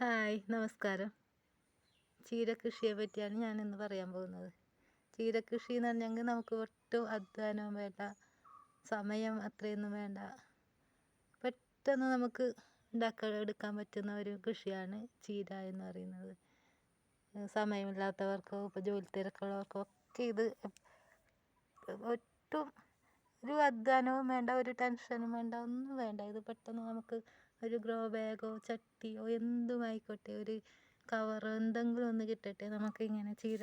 Hi, നമസ്കാരം. ചീര കൃഷിയെ പറ്റിയാണ് ഞാനിന്ന് പറയാൻ പോകുന്നത്. ചീര കൃഷി എന്ന് പറഞ്ഞെങ്കിൽ നമുക്ക് ഒട്ടും അധ്വാനവും വേണ്ട, സമയം അത്രയൊന്നും വേണ്ട, പെട്ടെന്ന് നമുക്ക് എടുക്കാൻ പറ്റുന്ന ഒരു കൃഷിയാണ് ചീര എന്ന് പറയുന്നത്. സമയമില്ലാത്തവർക്കോ ഇപ്പോൾ ജോലി തിരക്കുള്ളവർക്കോ ഒക്കെ ഇത് ഒട്ടും ഒരു അധ്വാനവും വേണ്ട, ഒരു ടെൻഷനും വേണ്ട, ഒന്നും വേണ്ട. ഇത് പെട്ടെന്ന് നമുക്ക് ഒരു ഗ്രോ ബാഗോ ചട്ടിയോ എന്തുമായിക്കോട്ടെ, ഒരു കവറോ എന്തെങ്കിലും ഒന്ന് കിട്ടട്ടെ, നമുക്കിങ്ങനെ ചീര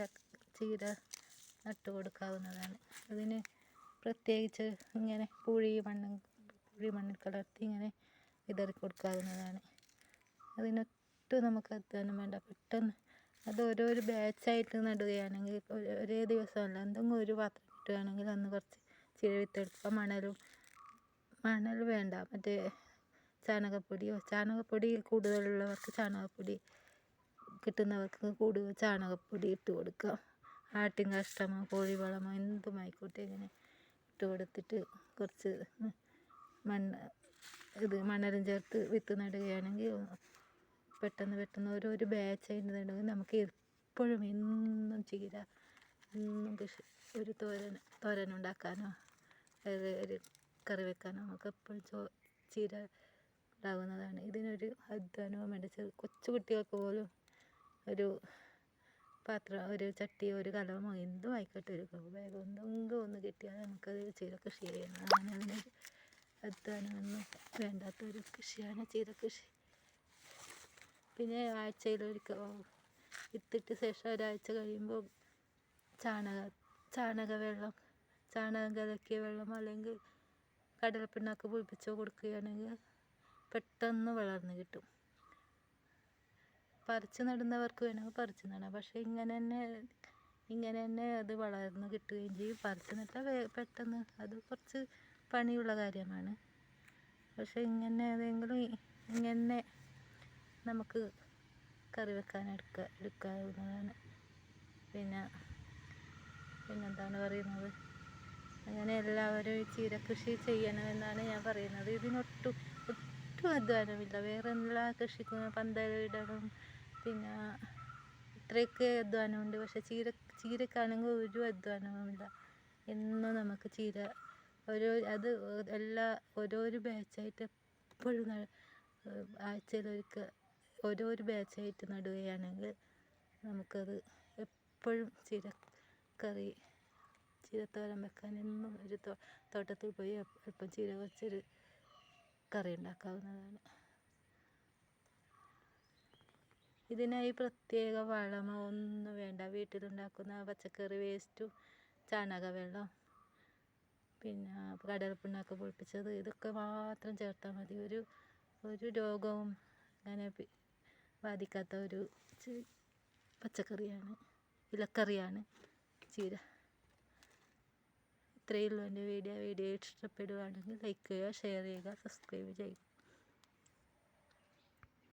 നട്ടു കൊടുക്കാവുന്നതാണ്. അതിന് പ്രത്യേകിച്ച് ഇങ്ങനെ കുഴി മണ്ണിൽ കലർത്തി ഇങ്ങനെ വിതറി കൊടുക്കാവുന്നതാണ്. അതിനൊട്ടും നമുക്ക് അധ്വാനം വേണ്ട. പെട്ടെന്ന് അത് ഓരോരോ ബാച്ചായിട്ട് നടുകയാണെങ്കിൽ ഒരേ ദിവസമല്ല, എന്തെങ്കിലും ഒരു പാത്രം കിട്ടുകയാണെങ്കിൽ അന്ന് കുറച്ച് ചീര വിത്തെടുക്കുക. മണൽ വേണ്ട, മറ്റേ ചാണകപ്പൊടി കൂടുതലുള്ളവർക്ക് ചാണകപ്പൊടി, കിട്ടുന്നവർക്ക് കൂടുതൽ ചാണകപ്പൊടി ഇട്ട് കൊടുക്കുക. ആട്ടിൻ കാഷ്ടമോ കോഴിവളമോ എന്തുമായിക്കോട്ടെ ഇങ്ങനെ ഇട്ട് കൊടുത്തിട്ട് കുറച്ച് മണലും ചേർത്ത് വിത്ത് നടുകയാണെങ്കിൽ പെട്ടെന്ന് ഓരോരോ ബാച്ചായിട്ട് നടുകയാണെങ്കിൽ നമുക്ക് എപ്പോഴും എന്നും ചീര, എന്നും ഒരു തോരനുണ്ടാക്കാനോ ഒരു കറി വെക്കാനോ നമുക്ക് എപ്പോഴും ചീര ഉണ്ടാകുന്നതാണ്. ഇതിനൊരു അധ്വാനവും വേണ്ട. കൊച്ചു കുട്ടികൾക്ക് പോലും ഒരു പാത്രം, ഒരു ചട്ടിയോ ഒരു കലമോ എന്തും ആയിക്കോട്ടെ, ഒരു ബാഗോ എന്തെങ്കിലും ഒന്ന് കിട്ടിയാൽ നമുക്കത് ചീര കൃഷി ചെയ്യുന്നതാണ്. അതിനൊരു അധ്വാനമൊന്നും വേണ്ടാത്ത ഒരു കൃഷിയാണ് ചീര കൃഷി. പിന്നെ ആഴ്ചയിലൊരിക്കൽ വിത്തിട്ട് ശേഷം ഒരാഴ്ച കഴിയുമ്പോൾ ചാണകം കലക്കിയ വെള്ളം അല്ലെങ്കിൽ കടലപ്പിണ്ണാക്ക് പുളിപ്പിച്ചോ കൊടുക്കുകയാണെങ്കിൽ പെട്ടെന്ന് വളർന്ന് കിട്ടും. പറിച്ച് നടുന്നവർക്ക് വേണമെങ്കിൽ പറിച്ച് നടാം, പക്ഷേ ഇങ്ങനെ തന്നെ അത് വളർന്ന് കിട്ടുകയും ചെയ്യും. പറിച്ച് നട്ടാൽ പെട്ടെന്ന് അത് കുറച്ച് പണിയുള്ള കാര്യമാണ്. പക്ഷേ ഇങ്ങനെ നമുക്ക് കറി വെക്കാൻ എടുക്കാവുന്നതാണ്. പിന്നെന്താണ് പറയുന്നത്, അങ്ങനെ എല്ലാവരും ഈ ചീര കൃഷി ചെയ്യണമെന്നാണ് ഞാൻ പറയുന്നത്. ഒട്ടും അധ്വാനമില്ല. വേറെ എല്ലാ കൃഷിക്കും പന്തലിടണം, പിന്നെ ഇത്രയൊക്കെ അധ്വാനമുണ്ട്. പക്ഷെ ചീരക്കാണെങ്കിൽ ഒരു അധ്വാനവുമില്ല. എന്നും നമുക്ക് ചീര ഓരോരോ ബാച്ചായിട്ട് എപ്പോഴും ആഴ്ചയിലൊരിക്കൽ ഓരോരോ ബാച്ചായിട്ട് നടുകയാണെങ്കിൽ നമുക്കത് എപ്പോഴും ചീരത്തോരൻ വെക്കാൻ എന്നും ഒരു തോട്ടത്തിൽ പോയി അല്പം ചീര വെച്ചൊരു കറി ഉണ്ടാക്കാവുന്നതാണ്. ഇതിനായി പ്രത്യേക വളമോ ഒന്നും വേണ്ട. വീട്ടിലുണ്ടാക്കുന്ന പച്ചക്കറി വേസ്റ്റും ചാണകവെള്ളം, പിന്നെ കടലപ്പിണ്ണാക്ക് പൊളിപ്പിച്ചത്, ഇതൊക്കെ മാത്രം ചേർത്താൽ മതി. ഒരു രോഗവും അങ്ങനെ ബാധിക്കാത്ത ഒരു ഇലക്കറിയാണ് ചീര. ഇത്രയേ ഉള്ളൂ എൻ്റെ വീഡിയോ ഇഷ്ടപ്പെടുകയാണെങ്കിൽ ലൈക്ക് ചെയ്യുക, ഷെയർ ചെയ്യുക, സബ്സ്ക്രൈബ് ചെയ്യുക.